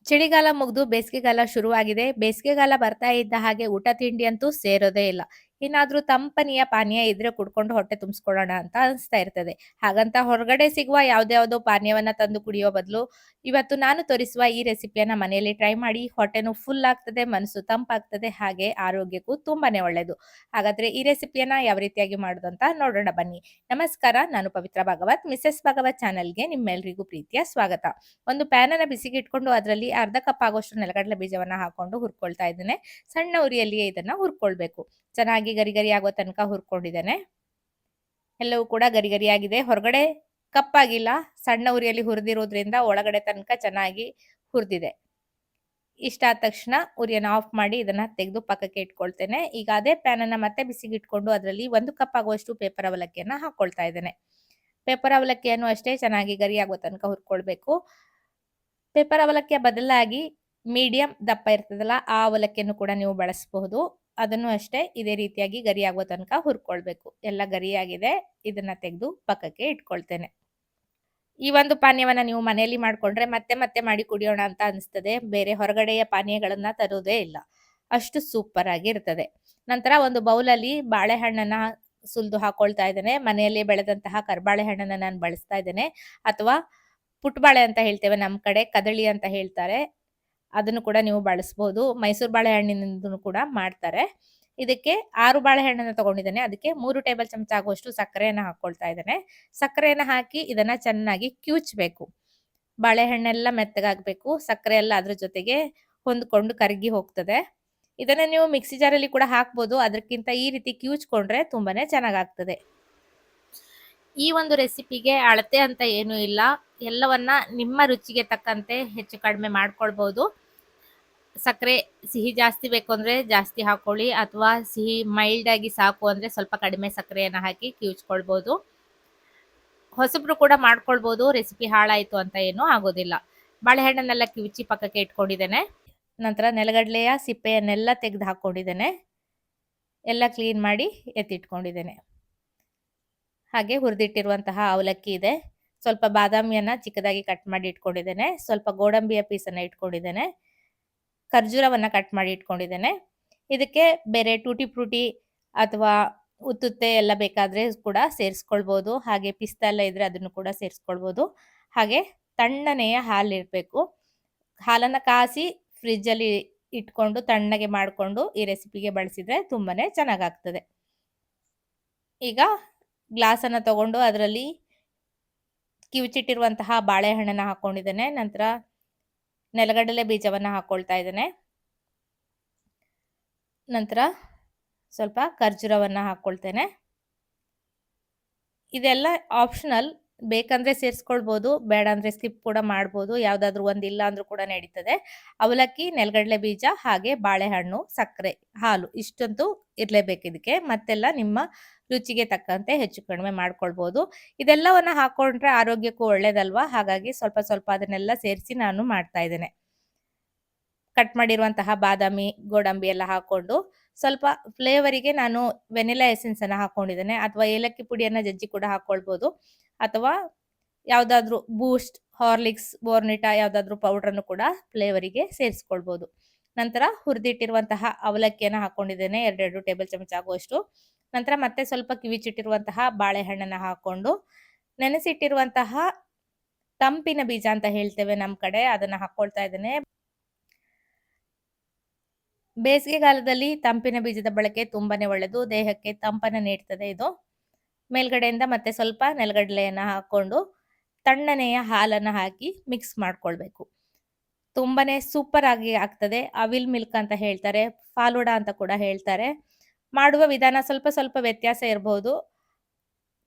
ಚಳಿಗಾಲ ಮುಗ್ದು ಬೇಸಿಗೆಗಾಲ ಶುರುವಾಗಿದೆ. ಬೇಸಿಗೆಗಾಲ ಬರ್ತಾ ಇದ್ದ ಹಾಗೆ ಊಟ ತಿಂಡಿ ಅಂತೂ ಸೇರೋದೇ ಇಲ್ಲ. ಏನಾದ್ರೂ ತಂಪನೆಯ ಪಾನೀಯ ಇದ್ರೆ ಕುಡ್ಕೊಂಡು ಹೊಟ್ಟೆ ತುಂಬಿಸ್ಕೊಳ್ಳೋಣ ಅಂತ ಅನಿಸ್ತಾ ಇರ್ತದೆ. ಹಾಗಂತ ಹೊರಗಡೆ ಸಿಗುವ ಯಾವ್ದ್ಯಾವ್ದೋ ಪಾನೀಯವನ್ನ ತಂದು ಕುಡಿಯೋ ಬದಲು, ಇವತ್ತು ನಾನು ತೋರಿಸುವ ಈ ರೆಸಿಪಿಯನ್ನ ಮನೆಯಲ್ಲಿ ಟ್ರೈ ಮಾಡಿ ಹೊಟ್ಟೆನೂ ಫುಲ್ ಆಗ್ತದೆ, ಮನಸ್ಸು ತಂಪಾಗ್ತದೆ, ಹಾಗೆ ಆರೋಗ್ಯಕ್ಕೂ ತುಂಬಾನೇ ಒಳ್ಳೆಯದು. ಹಾಗಾದ್ರೆ ಈ ರೆಸಿಪಿಯನ್ನ ಯಾವ ರೀತಿಯಾಗಿ ಮಾಡೋದು ಅಂತ ನೋಡೋಣ ಬನ್ನಿ. ನಮಸ್ಕಾರ, ನಾನು ಪವಿತ್ರ ಭಾಗವತ್, ಮಿಸೆಸ್ ಭಾಗವತ್ ಚಾನಲ್ಗೆ ನಿಮ್ಮೆಲ್ರಿಗೂ ಪ್ರೀತಿಯ ಸ್ವಾಗತ. ಒಂದು ಪ್ಯಾನ್ ಅನ್ನ ಬಿಸಿಗೆ ಇಟ್ಕೊಂಡು ಅದರಲ್ಲಿ ಅರ್ಧ ಕಪ್ ಆಗುವಷ್ಟು ನೆಲಗಡಲೆ ಬೀಜವನ್ನ ಹಾಕೊಂಡು ಹುರ್ಕೊಳ್ತಾ ಇದ್ದೇನೆ. ಸಣ್ಣ ಉರಿಯಲ್ಲಿಯೇ ಇದನ್ನ ಹುರ್ಕೊಳ್ಬೇಕು. ಚೆನ್ನಾಗಿ ಗರಿ ಗರಿ ಆಗೋ ತನಕ ಹುರ್ಕೊಂಡಿದ್ದೇನೆ. ಎಲ್ಲವೂ ಕೂಡ ಗರಿ ಗರಿ ಆಗಿದೆ. ಹೊರಗಡೆ ಕಪ್ಪಾಗಿಲ್ಲ, ಸಣ್ಣ ಉರಿಯಲ್ಲಿ ಹುರಿದಿರೋದ್ರಿಂದ ಒಳಗಡೆ ತನಕ ಚೆನ್ನಾಗಿ ಹುರಿದಿದೆ. ಇಷ್ಟ ಆದ ತಕ್ಷಣ ಉರಿಯನ್ನು ಆಫ್ ಮಾಡಿ ಇದನ್ನ ತೆಗೆದು ಪಕ್ಕಕ್ಕೆ ಇಟ್ಕೊಳ್ತೇನೆ. ಈಗ ಅದೇ ಪ್ಯಾನ್ ಅನ್ನ ಮತ್ತೆ ಬಿಸಿಗೆ ಇಟ್ಕೊಂಡು ಅದರಲ್ಲಿ 1 ಕಪ್ ಆಗುವಷ್ಟು ಪೇಪರ್ ಅವಲಕ್ಕಿಯನ್ನ ಹಾಕೊಳ್ತಾ ಇದ್ದೇನೆ. ಪೇಪರ್ ಅವಲಕ್ಕಿಯನ್ನು ಅಷ್ಟೇ ಚೆನ್ನಾಗಿ ಗರಿ ಆಗೋ ತನಕ ಹುರ್ಕೊಳ್ಬೇಕು. ಪೇಪರ್ ಅವಲಕ್ಕಿಯ ಬದಲಾಗಿ ಮೀಡಿಯಂ ದಪ್ಪ ಇರ್ತದಲ್ಲ, ಆ ಅವಲಕ್ಕಿಯನ್ನು ಕೂಡ ನೀವು ಬಳಸಬಹುದು. ಅದನ್ನು ಅಷ್ಟೇ ಇದೇ ರೀತಿಯಾಗಿ ಗರಿ ಆಗೋ ತನಕ ಹುರ್ಕೊಳ್ಬೇಕು. ಎಲ್ಲ ಗರಿಯಾಗಿದೆ, ಇದನ್ನ ತೆಗೆದು ಪಕ್ಕಕ್ಕೆ ಇಟ್ಕೊಳ್ತೇನೆ. ಈ ಒಂದು ಪಾನೀಯವನ್ನ ನೀವು ಮನೆಯಲ್ಲಿ ಮಾಡ್ಕೊಂಡ್ರೆ ಮತ್ತೆ ಮತ್ತೆ ಮಾಡಿ ಕುಡಿಯೋಣ ಅಂತ ಅನಿಸ್ತದೆ. ಬೇರೆ ಹೊರಗಡೆಯ ಪಾನೀಯಗಳನ್ನ ತರೋದೇ ಇಲ್ಲ, ಅಷ್ಟು ಸೂಪರ್ ಆಗಿ ಇರ್ತದೆ. ನಂತರ ಒಂದು ಬೌಲಲ್ಲಿ ಬಾಳೆಹಣ್ಣನ್ನ ಸುಲಿದು ಹಾಕೊಳ್ತಾ ಇದ್ದೇನೆ. ಮನೆಯಲ್ಲಿ ಬೆಳೆದಂತಹ ಕರ್ಬಾಳೆ ಹಣ್ಣನ್ನ ನಾನು ಬಳಸ್ತಾ ಇದ್ದೇನೆ. ಅಥವಾ ಪುಟ್ಬಾಳೆ ಅಂತ ಹೇಳ್ತೇವೆ ನಮ್ಮ ಕಡೆ, ಕದಳಿ ಅಂತ ಹೇಳ್ತಾರೆ, ಅದನ್ನು ಕೂಡ ನೀವು ಬಳಸಬಹುದು. ಮೈಸೂರು ಬಾಳೆಹಣ್ಣಿನಿಂದ ಕೂಡ ಮಾಡ್ತಾರೆ. ಇದಕ್ಕೆ 6 ಬಾಳೆಹಣ್ಣನ್ನ ತಗೊಂಡಿದ್ದೇನೆ. ಅದಕ್ಕೆ 3 ಟೇಬಲ್ ಚಮಚ ಆಗುವಷ್ಟು ಸಕ್ಕರೆಯನ್ನ ಹಾಕೊಳ್ತಾ ಇದ್ದೇನೆ. ಸಕ್ಕರೆಯನ್ನ ಹಾಕಿ ಇದನ್ನ ಚೆನ್ನಾಗಿ ಕಿವುಚಬೇಕು. ಬಾಳೆಹಣ್ಣೆಲ್ಲ ಮೆತ್ತಗಾಗಬೇಕು, ಸಕ್ಕರೆ ಎಲ್ಲ ಅದ್ರ ಜೊತೆಗೆ ಹೊಂದ್ಕೊಂಡು ಕರಗಿ ಹೋಗ್ತದೆ. ಇದನ್ನ ನೀವು ಮಿಕ್ಸಿ ಜಾರಲ್ಲಿ ಕೂಡ ಹಾಕ್ಬೋದು. ಅದಕ್ಕಿಂತ ಈ ರೀತಿ ಕಿವುಚ್ಕೊಂಡ್ರೆ ತುಂಬಾನೇ ಚೆನ್ನಾಗಾಗ್ತದೆ. ಈ ಒಂದು ರೆಸಿಪಿಗೆ ಅಳತೆ ಅಂತ ಏನೂ ಇಲ್ಲ. ಎಲ್ಲವನ್ನ ನಿಮ್ಮ ರುಚಿಗೆ ತಕ್ಕಂತೆ ಹೆಚ್ಚು ಕಡಿಮೆ ಮಾಡ್ಕೊಳ್ಬಹುದು. ಸಕ್ಕರೆ ಸಿಹಿ ಜಾಸ್ತಿ ಬೇಕು ಅಂದ್ರೆ ಜಾಸ್ತಿ ಹಾಕೊಳ್ಳಿ, ಅಥವಾ ಸಿಹಿ ಮೈಲ್ಡ್ ಆಗಿ ಸಾಕು ಅಂದ್ರೆ ಸ್ವಲ್ಪ ಕಡಿಮೆ ಸಕ್ಕರೆಯನ್ನ ಹಾಕಿ ಕಿವುಚ್ಕೊಳ್ಬಹುದು. ಹೊಸಬ್ರು ಕೂಡ ಮಾಡ್ಕೊಳ್ಬಹುದು. ರೆಸಿಪಿ ಹಾಳಾಯ್ತು ಅಂತ ಏನೂ ಆಗೋದಿಲ್ಲ. ಬಾಳೆಹಣ್ಣನ್ನೆಲ್ಲ ಕಿವುಚಿ ಪಕ್ಕಕ್ಕೆ ಇಟ್ಕೊಂಡಿದ್ದೇನೆ. ನಂತರ ನೆಲಗಡಲೆಯ ಸಿಪ್ಪೆಯನ್ನೆಲ್ಲ ತೆಗೆದು ಹಾಕೊಂಡಿದ್ದೇನೆ. ಎಲ್ಲ ಕ್ಲೀನ್ ಮಾಡಿ ಎತ್ತಿಟ್ಕೊಂಡಿದ್ದೇನೆ. ಹಾಗೆ ಹುರಿದಿಟ್ಟಿರುವಂತಹ ಅವಲಕ್ಕಿ ಇದೆ. ಸ್ವಲ್ಪ ಬಾದಾಮಿಯನ್ನ ಚಿಕ್ಕದಾಗಿ ಕಟ್ ಮಾಡಿ ಇಟ್ಕೊಂಡಿದ್ದೇನೆ. ಸ್ವಲ್ಪ ಗೋಡಂಬಿಯ ಪೀಸನ್ನ ಇಟ್ಕೊಂಡಿದ್ದೇನೆ. ಖರ್ಜೂರವನ್ನ ಕಟ್ ಮಾಡಿ ಇಟ್ಕೊಂಡಿದ್ದೇನೆ. ಇದಕ್ಕೆ ಬೇರೆ ಟೂಟಿ ಫ್ರೂಟಿ ಅಥವಾ ಉತ್ತುತ್ತೆ ಎಲ್ಲ ಬೇಕಾದ್ರೆ ಕೂಡ ಸೇರಿಸ್ಕೊಳ್ಬಹುದು. ಹಾಗೆ ಪಿಸ್ತಾ ಎಲ್ಲ ಇದ್ರೆ ಅದನ್ನು ಕೂಡ ಸೇರಿಸ್ಕೊಳ್ಬಹುದು. ಹಾಗೆ ತಣ್ಣನೆಯ ಹಾಲಿರಬೇಕು. ಹಾಲನ್ನ ಕಾಸಿ ಫ್ರಿಜ್ ಅಲ್ಲಿ ಇಟ್ಕೊಂಡು ತಣ್ಣಗೆ ಮಾಡಿಕೊಂಡು ಈ ರೆಸಿಪಿಗೆ ಬಳಸಿದ್ರೆ ತುಂಬಾನೇ ಚೆನ್ನಾಗಾಗ್ತದೆ. ಈಗ ಗ್ಲಾಸ್ ಅನ್ನ ತಗೊಂಡು ಅದರಲ್ಲಿ ಕಿವುಚಿಟ್ಟಿರುವಂತಹ ಬಾಳೆಹಣ್ಣನ್ನ ಹಾಕೊಂಡಿದ್ದೇನೆ. ನಂತರ ನೆಲಗಡಲೆ ಬೀಜವನ್ನ ಹಾಕೊಳ್ತಾ ಇದ್ದೇನೆ. ನಂತರ ಸ್ವಲ್ಪ ಖರ್ಜೂರವನ್ನ ಹಾಕೊಳ್ತೇನೆ. ಇದೆಲ್ಲ ಆಪ್ಷನಲ್, ಬೇಕಂದ್ರೆ ಸೇರಿಸ್ಕೊಳ್ಬಹುದು, ಬೇಡ ಅಂದ್ರೆ ಸ್ಕಿಪ್ ಕೂಡ ಮಾಡ್ಬೋದು. ಯಾವ್ದಾದ್ರು ಒಂದ್ ಇಲ್ಲ ಅಂದ್ರೂ ಕೂಡ ನಡೀತದೆ. ಅವಲಕ್ಕಿ, ನೆಲಗಡಲೆ ಬೀಜ, ಹಾಗೆ ಬಾಳೆಹಣ್ಣು, ಸಕ್ಕರೆ, ಹಾಲು ಇಷ್ಟಂತೂ ಇರ್ಲೇಬೇಕು ಇದಕ್ಕೆ. ಮತ್ತೆಲ್ಲ ನಿಮ್ಮ ರುಚಿಗೆ ತಕ್ಕಂತೆ ಹೆಚ್ಚು ಕಡಿಮೆ ಮಾಡ್ಕೊಳ್ಬಹುದು. ಇದೆಲ್ಲವನ್ನ ಹಾಕೊಂಡ್ರೆ ಆರೋಗ್ಯಕ್ಕೂ ಒಳ್ಳೇದಲ್ವಾ, ಹಾಗಾಗಿ ಸ್ವಲ್ಪ ಸ್ವಲ್ಪ ಅದನ್ನೆಲ್ಲ ಸೇರಿಸಿ ನಾನು ಮಾಡ್ತಾ ಇದ್ದೇನೆ. ಕಟ್ ಮಾಡಿರುವಂತಹ ಬಾದಾಮಿ, ಗೋಡಂಬಿ ಎಲ್ಲ ಹಾಕೊಂಡು ಸ್ವಲ್ಪ ಫ್ಲೇವರಿಗೆ ನಾನು ವೆನಿಲಾ ಎಸೆನ್ಸ್ ಅನ್ನ ಹಾಕೊಂಡಿದ್ದೇನೆ. ಅಥವಾ ಏಲಕ್ಕಿ ಪುಡಿಯನ್ನ ಜಜ್ಜಿ ಕೂಡ ಹಾಕೊಳ್ಬಹುದು. ಅಥವಾ ಯಾವ್ದಾದ್ರು ಬೂಸ್ಟ್, ಹಾರ್ಲಿಕ್ಸ್, ಬೋರ್ನಿಟಾ ಯಾವ್ದಾದ್ರು ಪೌಡರ್ನು ಕೂಡ ಫ್ಲೇವರಿಗೆ ಸೇರಿಸ್ಕೊಳ್ಬಹುದು. ನಂತರ ಹುರಿದಿಟ್ಟಿರುವಂತಹ ಅವಲಕ್ಕಿಯನ್ನ ಹಾಕೊಂಡಿದ್ದೇನೆ, 2 ಟೇಬಲ್ ಚಮಚ ಆಗುವಷ್ಟು. ನಂತರ ಮತ್ತೆ ಸ್ವಲ್ಪ ಕಿವಿಚಿಟ್ಟಿರುವಂತಹ ಬಾಳೆಹಣ್ಣನ್ನ ಹಾಕೊಂಡು ನೆನೆಸಿಟ್ಟಿರುವಂತಹ ತಂಪಿನ ಬೀಜ ಅಂತ ಹೇಳ್ತೇವೆ ನಮ್ಮ ಕಡೆ, ಅದನ್ನ ಹಾಕೊಳ್ತಾ ಇದ್ದೇನೆ. ಬೇಸಿಗೆಗಾಲದಲ್ಲಿ ತಂಪಿನ ಬೀಜದ ಬಳಕೆ ತುಂಬಾನೇ ಒಳ್ಳೆಯದು. ದೇಹಕ್ಕೆ ತಂಪನ್ನ ನೀಡ್ತದೆ ಇದು. ಮೇಲ್ಗಡೆಯಿಂದ ಮತ್ತೆ ಸ್ವಲ್ಪ ನೆಲಗಡಲೆಯನ್ನ ಹಾಕೊಂಡು ತಣ್ಣನೆಯ ಹಾಲನ್ನ ಹಾಕಿ ಮಿಕ್ಸ್ ಮಾಡ್ಕೊಳ್ಬೇಕು. ತುಂಬಾನೇ ಸೂಪರ್ ಆಗಿ ಆಗ್ತದೆ. ಅವಿಲ್ ಮಿಲ್ಕ್ ಅಂತ ಹೇಳ್ತಾರೆ, ಫಾಲೂಡಾ ಅಂತ ಕೂಡ ಹೇಳ್ತಾರೆ. ಮಾಡುವ ವಿಧಾನ ಸ್ವಲ್ಪ ಸ್ವಲ್ಪ ವ್ಯತ್ಯಾಸ ಇರಬಹುದು,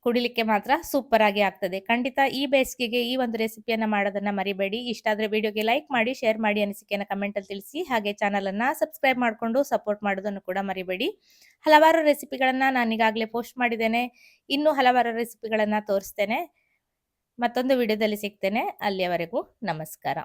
ಕುಡಿಲಿಕ್ಕೆ ಮಾತ್ರ ಸೂಪರ್ ಆಗಿ ಆಗ್ತದೆ. ಖಂಡಿತ ಈ ಬೇಸಿಗೆಗೆ ಈ ಒಂದು ರೆಸಿಪಿಯನ್ನ ಮಾಡೋದನ್ನ ಮರಿಬೇಡಿ. ಇಷ್ಟ ಆದ್ರೆ ವಿಡಿಯೋಗೆ ಲೈಕ್ ಮಾಡಿ, ಶೇರ್ ಮಾಡಿ, ಅನಿಸಿಕೆಯನ್ನ ಕಮೆಂಟ್ ಅಲ್ಲಿ ತಿಳಿಸಿ. ಹಾಗೆ ಚಾನಲ್ ಅನ್ನ ಸಬ್ಸ್ಕ್ರೈಬ್ ಮಾಡ್ಕೊಂಡು ಸಪೋರ್ಟ್ ಮಾಡೋದನ್ನು ಕೂಡ ಮರಿಬೇಡಿ. ಹಲವಾರು ರೆಸಿಪಿಗಳನ್ನ ನಾನು ಈಗಾಗಲೇ ಪೋಸ್ಟ್ ಮಾಡಿದ್ದೇನೆ. ಇನ್ನೂ ಹಲವಾರು ರೆಸಿಪಿಗಳನ್ನ ತೋರಿಸ್ತೇನೆ. ಮತ್ತೊಂದು ವಿಡಿಯೋದಲ್ಲಿ ಸಿಗ್ತೇನೆ. ಅಲ್ಲಿಯವರೆಗೂ ನಮಸ್ಕಾರ.